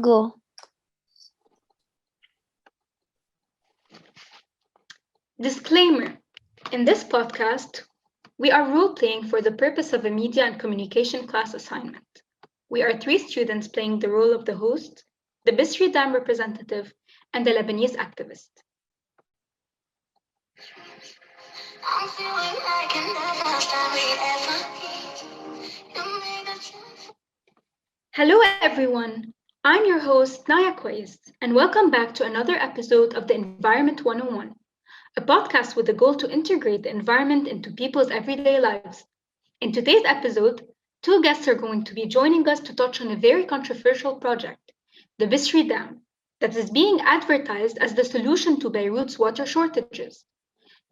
Go. Disclaimer. In this podcast, we are role-playing for the purpose of a media and communication class assignment. We are 3 students playing the role of the host, the Bisri Dam representative, and the Lebanese activist. Hello everyone, I'm your host Naya Koyess, and welcome back to another episode of the Environment 101, a podcast with the goal to integrate the environment into people's everyday lives. In today's episode, 2 guests are going to be joining us to touch on a very controversial project, the Bisri Dam, that is being advertised as the solution to Beirut's water shortages.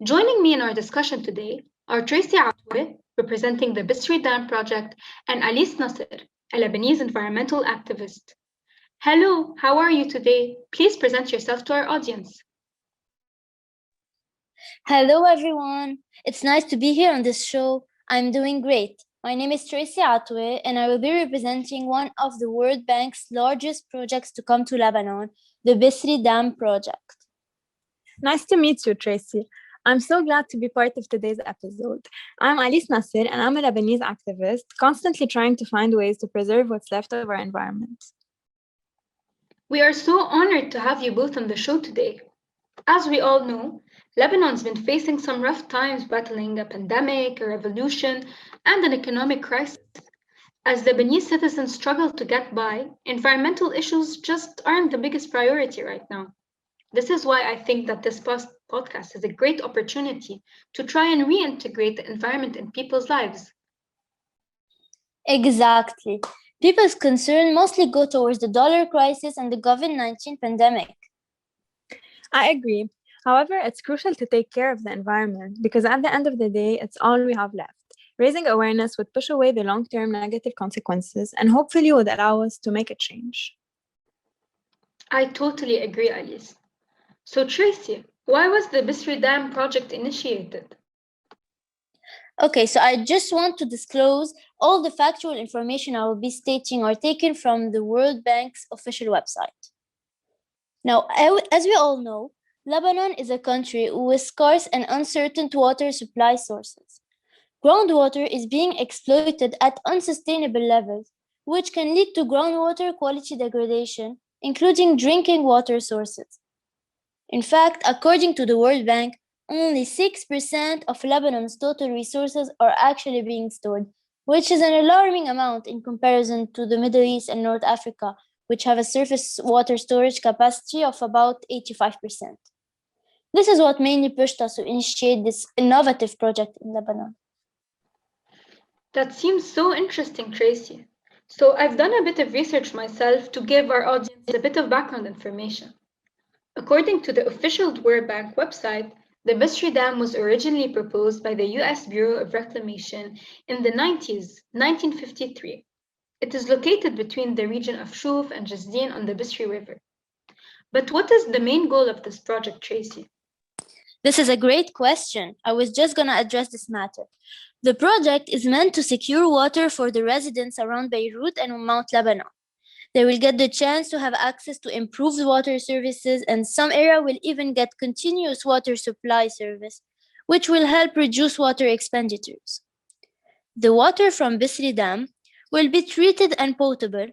Joining me in our discussion today are Tracy Attoue, representing the Bisri Dam project, and Alice Nasr, a Lebanese environmental activist. Hello, how are you today? Please present yourself to our audience. Hello, everyone. It's nice to be here on this show. I'm doing great. My name is Tracy Attoue, and I will be representing one of the World Bank's largest projects to come to Lebanon, the Bisri Dam project. Nice to meet you, Tracy. I'm so glad to be part of today's episode. I'm Alice Nasr, and I'm a Lebanese activist, constantly trying to find ways to preserve what's left of our environment. We are so honored to have you both on the show today. As we all know, Lebanon's been facing some rough times battling a pandemic, a revolution, and an economic crisis. As Lebanese citizens struggle to get by, environmental issues just aren't the biggest priority right now. This is why I think that this podcast is a great opportunity to try and reintegrate the environment in people's lives. Exactly. People's concern mostly go towards the dollar crisis and the COVID-19 pandemic. I agree. However, it's crucial to take care of the environment because at the end of the day, it's all we have left. Raising awareness would push away the long-term negative consequences and hopefully would allow us to make a change. I totally agree, Alice. So Tracy, why was the Bisri Dam project initiated? Okay, so I just want to disclose all the factual information I will be stating are taken from the World Bank's official website. Now, as we all know, Lebanon is a country with scarce and uncertain water supply sources. Groundwater is being exploited at unsustainable levels, which can lead to groundwater quality degradation, including drinking water sources. In fact, according to the World Bank, only 6% of Lebanon's total resources are actually being stored, which is an alarming amount in comparison to the Middle East and North Africa, which have a surface water storage capacity of about 85%. This is what mainly pushed us to initiate this innovative project in Lebanon. That seems so interesting, Tracy. So I've done a bit of research myself to give our audience a bit of background information. According to the official World Bank website, the Bisri Dam was originally proposed by the US Bureau of Reclamation in the 1953. It is located between the region of Shuf and Jasdin on the Bisri River. But what is the main goal of this project, Tracy? This is a great question. I was just going to address this matter. The project is meant to secure water for the residents around Beirut and Mount Lebanon. They will get the chance to have access to improved water services, and some area will even get continuous water supply service, which will help reduce water expenditures. The water from Bisri Dam will be treated and potable,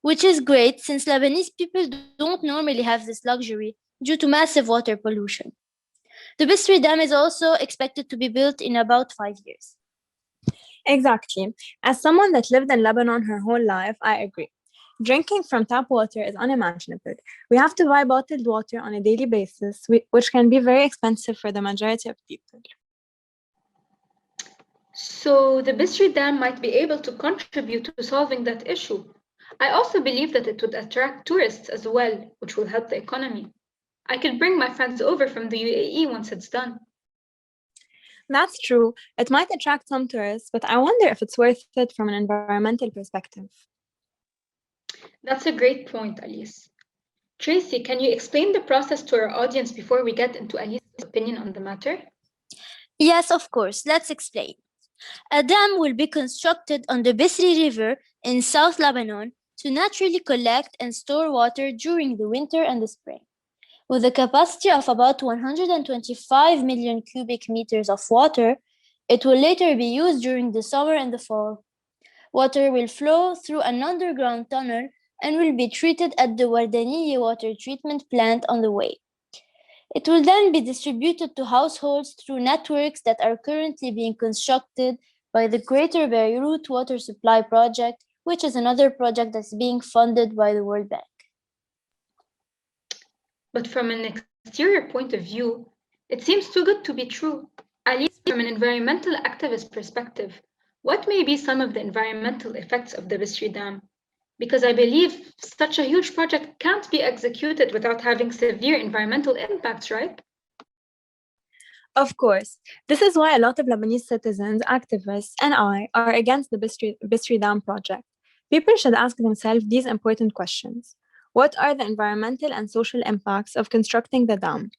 which is great since Lebanese people don't normally have this luxury due to massive water pollution. The Bisri Dam is also expected to be built in about 5 years. Exactly. As someone that lived in Lebanon her whole life, I agree. Drinking from tap water is unimaginable. We have to buy bottled water on a daily basis, which can be very expensive for the majority of people. So the Bisri Dam might be able to contribute to solving that issue. I also believe that it would attract tourists as well, which will help the economy. I could bring my friends over from the UAE once it's done. That's true. It might attract some tourists, but I wonder if it's worth it from an environmental perspective. That's a great point, Alice. Tracy, can you explain the process to our audience before we get into Alice's opinion on the matter? Yes, of course. Let's explain. A dam will be constructed on the Bisri River in South Lebanon to naturally collect and store water during the winter and the spring. With a capacity of about 125 million cubic meters of water, it will later be used during the summer and the fall. Water will flow through an underground tunnel and will be treated at the Wardaniye water treatment plant on the way. It will then be distributed to households through networks that are currently being constructed by the Greater Beirut Water Supply Project, which is another project that's being funded by the World Bank. But from an exterior point of view, it seems too good to be true. At least from an environmental activist perspective, what may be some of the environmental effects of the Bisri Dam? Because I believe such a huge project can't be executed without having severe environmental impacts, right? Of course, this is why a lot of Lebanese citizens, activists, and I are against the Bisri Dam project. People should ask themselves these important questions. What are the environmental and social impacts of constructing the dam?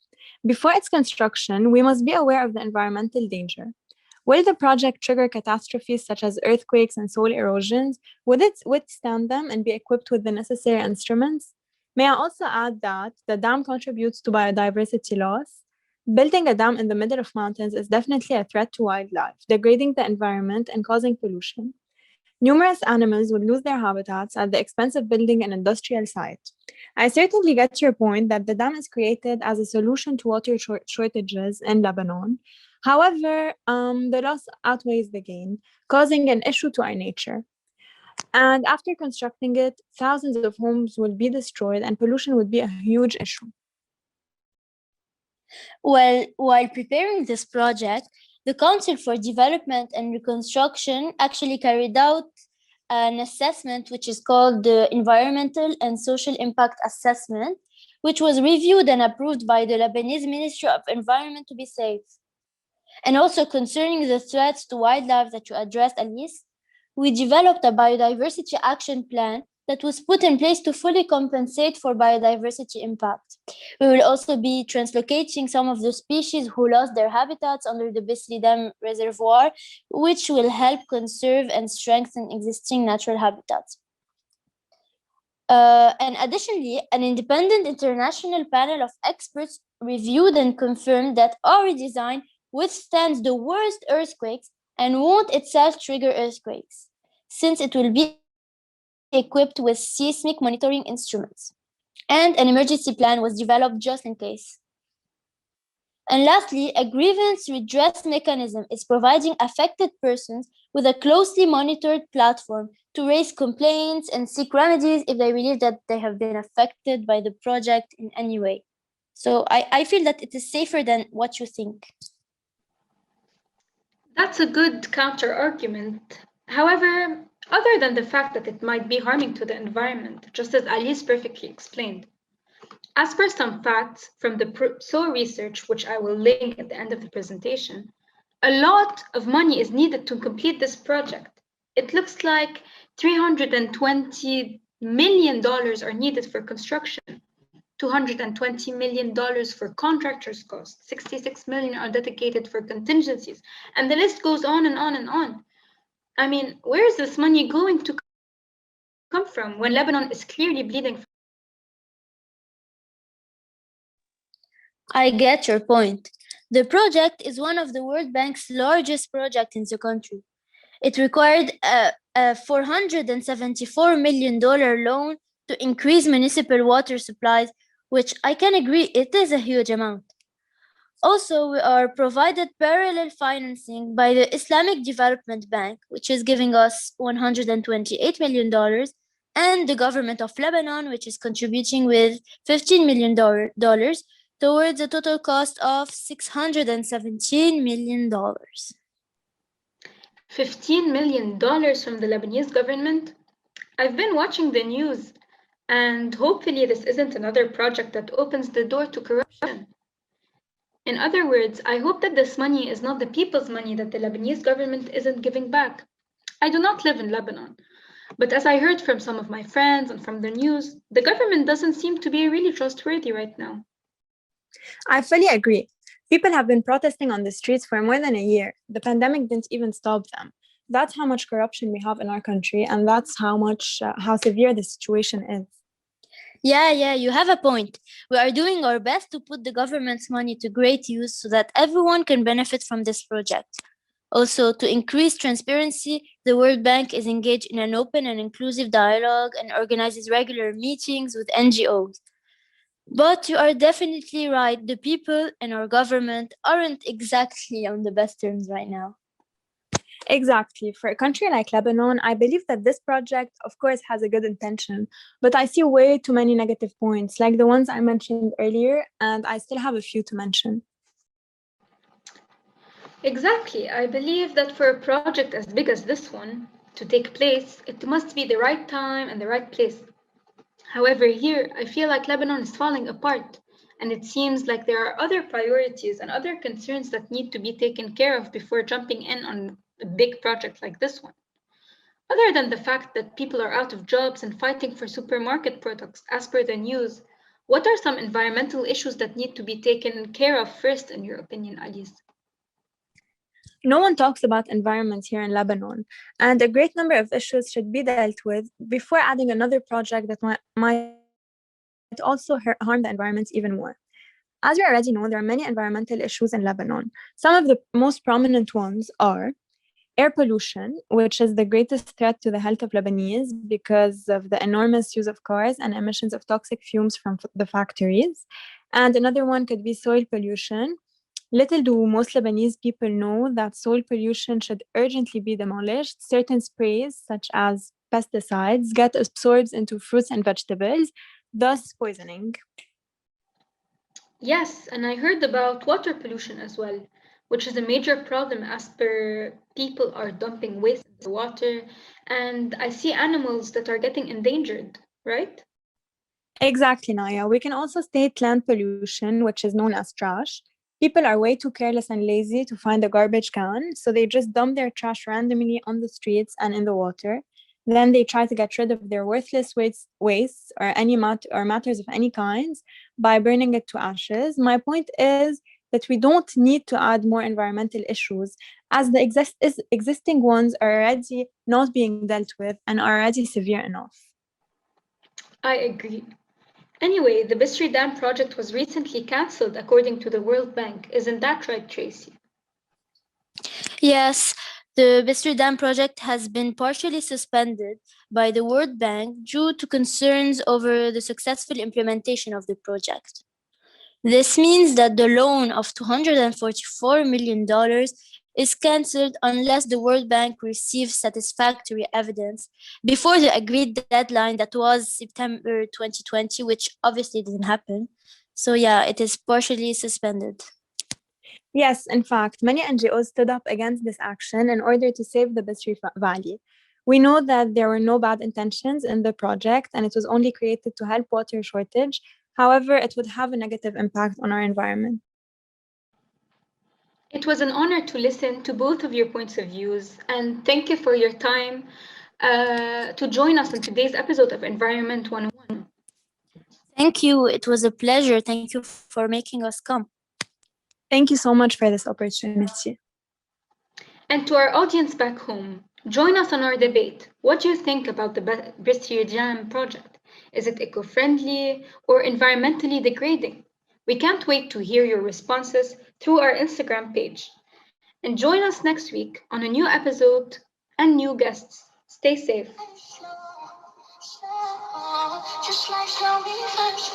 Before its construction, we must be aware of the environmental danger. Will the project trigger catastrophes such as earthquakes and soil erosions? Would it withstand them and be equipped with the necessary instruments? May I also add that the dam contributes to biodiversity loss? Building a dam in the middle of mountains is definitely a threat to wildlife, degrading the environment and causing pollution. Numerous animals would lose their habitats at the expense of building an industrial site. I certainly get your point that the dam is created as a solution to water shortages in Lebanon. However, the loss outweighs the gain, causing an issue to our nature. And after constructing it, thousands of homes will be destroyed and pollution would be a huge issue. Well, while preparing this project, the Council for Development and Reconstruction actually carried out an assessment which is called the Environmental and Social Impact Assessment, which was reviewed and approved by the Lebanese Ministry of Environment to be safe. And also concerning the threats to wildlife that you addressed, Alice, we developed a biodiversity action plan that was put in place to fully compensate for biodiversity impact. We will also be translocating some of the species who lost their habitats under the Bisri Dam reservoir, which will help conserve and strengthen existing natural habitats. And additionally, an independent international panel of experts reviewed and confirmed that our design withstands the worst earthquakes and won't itself trigger earthquakes, since it will be equipped with seismic monitoring instruments. And an emergency plan was developed just in case. And lastly, a grievance redress mechanism is providing affected persons with a closely monitored platform to raise complaints and seek remedies if they believe that they have been affected by the project in any way. So I feel that it is safer than what you think. That's a good counter argument. However, other than the fact that it might be harming to the environment, just as Alice perfectly explained, as per some facts from the SOAR research, which I will link at the end of the presentation, a lot of money is needed to complete this project. It looks like $320 million are needed for construction, $220 million for contractors' costs, 66 million are dedicated for contingencies, and the list goes on and on and on. I mean, where is this money going to come from when Lebanon is clearly bleeding? I get your point. The project is one of the World Bank's largest projects in the country. It required a $474 million loan to increase municipal water supplies, which I can agree it is a huge amount. Also, we are provided parallel financing by the Islamic Development Bank, which is giving us $128 million, and the government of Lebanon, which is contributing with $15 million towards a total cost of $617 million. $15 million from the Lebanese government? I've been watching the news, and hopefully this isn't another project that opens the door to corruption. In other words, I hope that this money is not the people's money that the Lebanese government isn't giving back. I do not live in Lebanon, but as I heard from some of my friends and from the news, the government doesn't seem to be really trustworthy right now. I fully agree. People have been protesting on the streets for more than a year. The pandemic didn't even stop them. That's how much corruption we have in our country, and that's how severe the situation is. Yeah, you have a point. We are doing our best to put the government's money to great use so that everyone can benefit from this project. Also, to increase transparency, the World Bank is engaged in an open and inclusive dialogue and organizes regular meetings with NGOs. But you are definitely right, the people in our government aren't exactly on the best terms right now. Exactly. For a country like Lebanon, I believe that this project, of course, has a good intention, but I see way too many negative points, like the ones I mentioned earlier, and I still have a few to mention. Exactly. I believe that for a project as big as this one to take place, it must be the right time and the right place. However, here I feel like Lebanon is falling apart, and it seems like there are other priorities and other concerns that need to be taken care of before jumping in on a big project like this one. Other than the fact that people are out of jobs and fighting for supermarket products, as per the news, what are some environmental issues that need to be taken care of first, in your opinion, Alice? No one talks about environment here in Lebanon, and a great number of issues should be dealt with before adding another project that might also harm the environment even more. As we already know, there are many environmental issues in Lebanon. Some of the most prominent ones are air pollution, which is the greatest threat to the health of Lebanese because of the enormous use of cars and emissions of toxic fumes from the factories. And another one could be soil pollution. Little do most Lebanese people know that soil pollution should urgently be demolished. Certain sprays, such as pesticides, get absorbed into fruits and vegetables, thus poisoning. Yes, and I heard about water pollution as well, which is a major problem as per people are dumping waste in the water, and I see animals that are getting endangered, right? Exactly, Naya. We can also state land pollution, which is known as trash. People are way too careless and lazy to find a garbage can, so they just dump their trash randomly on the streets and in the water. Then they try to get rid of their worthless wastes or or matters of any kinds by burning it to ashes. My point is that we don't need to add more environmental issues, as the existing ones are already not being dealt with and are already severe enough. I agree. Anyway, the Bisri Dam project was recently cancelled according to the World Bank. Isn't that right, Tracy? Yes, the Bisri Dam project has been partially suspended by the World Bank due to concerns over the successful implementation of the project. This means that the loan of $244 million is cancelled unless the World Bank receives satisfactory evidence before the agreed deadline that was September 2020, which obviously didn't happen. So, yeah, it is partially suspended. Yes, in fact, many NGOs stood up against this action in order to save the Bisri Valley. We know that there were no bad intentions in the project and it was only created to help water shortage. However, it would have a negative impact on our environment. It was an honor to listen to both of your points of views, and thank you for your time to join us in today's episode of Environment 101. Thank you. It was a pleasure. Thank you for making us come. Thank you so much for this opportunity. And to our audience back home, join us on our debate. What do you think about the Bisri Jam project? Is it eco-friendly or environmentally degrading? We can't wait to hear your responses through our Instagram page. And join us next week on a new episode and new guests. Stay safe. Just like how we first